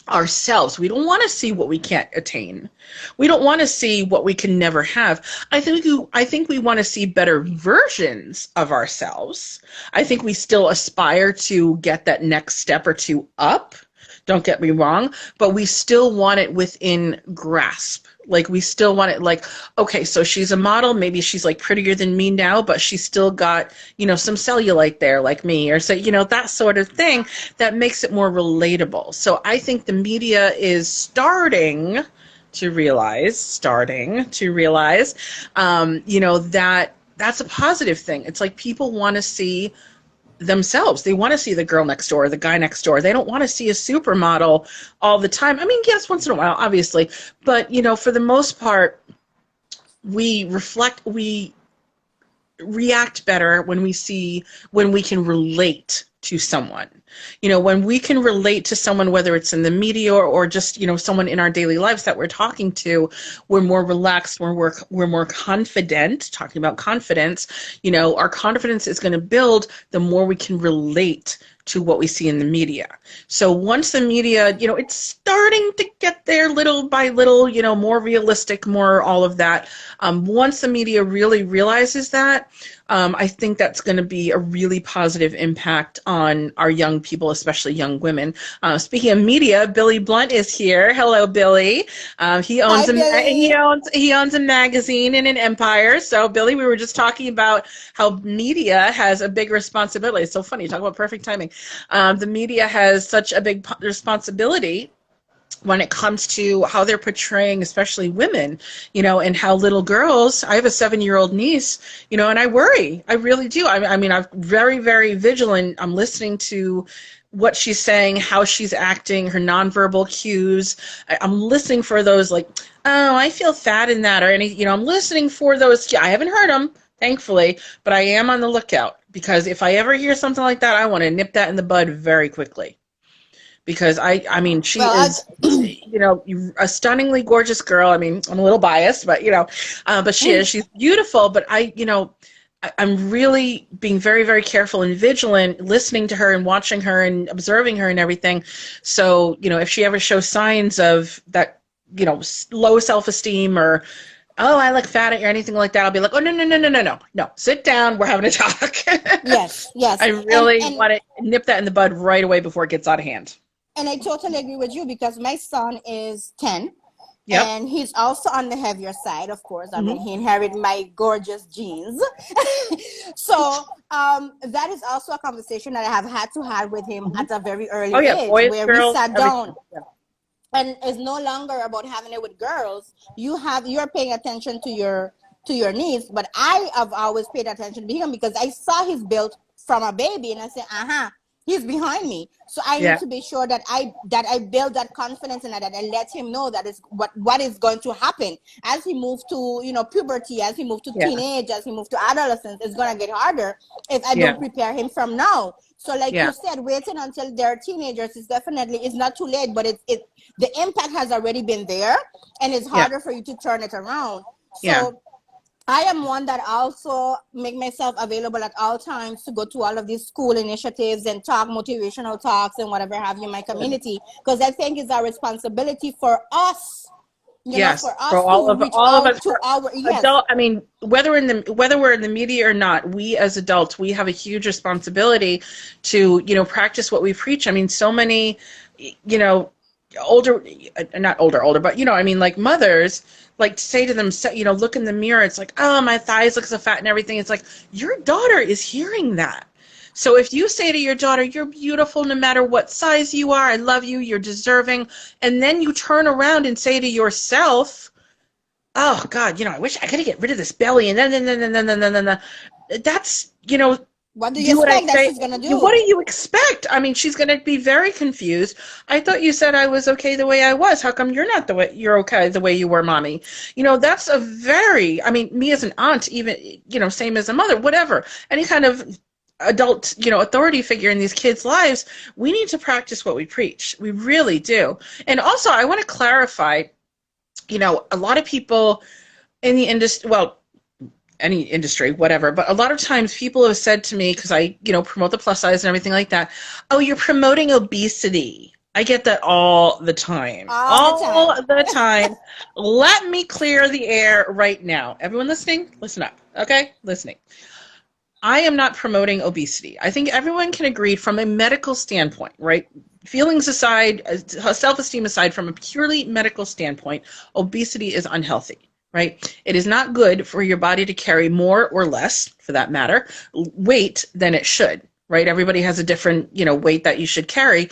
ourselves. We don't want to see what we can't attain. We don't want to see what we can never have. I think we want to see better versions of ourselves. I think we still aspire to get that next step or two up. don't get me wrong, but we still want it within grasp. Like we still want it like, okay, so she's a model, maybe she's like prettier than me now, but she's still got, some cellulite there like me, or so, that sort of thing that makes it more relatable. So I think the media is starting to realize, that that's a positive thing. It's like people want to see themselves. They want to see the girl next door, the guy next door. They don't want to see a supermodel all the time. I mean, yes, once in a while, obviously, but for the most part, we react better when we can relate to someone. When we can relate to someone, whether it's in the media or just, someone in our daily lives that we're talking to, we're more relaxed, we're more confident. Talking about confidence, our confidence is going to build the more we can relate to what we see in the media. So once the media, it's starting to get there little by little, more realistic, more all of that. Once the media really realizes that, I think that's going to be a really positive impact on our young people, especially young women. Speaking of media, Billy Blunt is here. Hello, Billy. He owns he owns a magazine and an empire. So, Billy, we were just talking about how media has a big responsibility. It's so funny. Talk about perfect timing. The media has such a big responsibility when it comes to how they're portraying, especially women, and how little girls. I have a 7-year-old niece, and I worry. I really do. I mean, I'm very, very vigilant. I'm listening to what she's saying, how she's acting, her nonverbal cues. I'm listening for those like, oh, I feel fat in that, or any, I'm listening for those. I haven't heard them, thankfully, but I am on the lookout, because if I ever hear something like that, I want to nip that in the bud very quickly. Because I mean, she is, a stunningly gorgeous girl. I mean, I'm a little biased, but but she's beautiful. But I'm really being very, very careful and vigilant, listening to her and watching her and observing her and everything. So, if she ever shows signs of that, low self-esteem or, oh, I look fat or anything like that, I'll be like, oh, no, sit down. We're having a talk. Yes. I really want to nip that in the bud right away before it gets out of hand. And I totally agree with you, because my son is 10. Yep. And he's also on the heavier side, of course. I mean, he inherited my gorgeous genes. So that is also a conversation that I have had to have with him at a very early age, boys, where girls, we sat down. Yeah. And it's no longer about having it with girls. You're paying attention to your niece, but I have always paid attention to him, because I saw his build from a baby, and I said, he's behind me. So I need to be sure that I build that confidence, and that I let him know that is what is going to happen as he moves to puberty, as he moves to teenage, as he moves to adolescence. It's gonna get harder if I don't prepare him from now. So like you said, waiting until they're teenagers is not too late, but the impact has already been there, and it's harder for you to turn it around. So I am one that also make myself available at all times to go to all of these school initiatives and talk motivational talks and whatever have you in my community, because I think it's our responsibility for us. For all of us to our adult. I mean, whether we're in the media or not, we as adults, we have a huge responsibility to practice what we preach. I mean, so many older, but like mothers, like say to them, look in the mirror. It's like, oh, my thighs look so fat and everything. It's like, your daughter is hearing that. So if you say to your daughter, you're beautiful no matter what size you are, I love you, you're deserving, and then you turn around and say to yourself, oh God, I wish I could get rid of this belly, and then that's, what do you expect that she's going to do? What do you expect? I mean, she's going to be very confused. I thought you said I was okay the way I was. How come you're okay the way you were, mommy? That's a very, I mean, me as an aunt, even, same as a mother, whatever, any kind of adult, authority figure in these kids' lives, we need to practice what we preach. We really do. And also, I want to clarify, a lot of people in the industry, well, any industry, whatever, but a lot of times people have said to me, because I, promote the plus size and everything like that, oh, you're promoting obesity. I get that all the time. All the time. Let me clear the air right now. Everyone listening? Listen up, okay? Listening. I am not promoting obesity. I think everyone can agree from a medical standpoint, right? Feelings aside, self-esteem aside, from a purely medical standpoint, obesity is unhealthy, right? It is not good for your body to carry more or less, for that matter, weight than it should, right? Everybody has a different, weight that you should carry.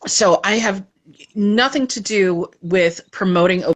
So I have nothing to do with promoting obesity.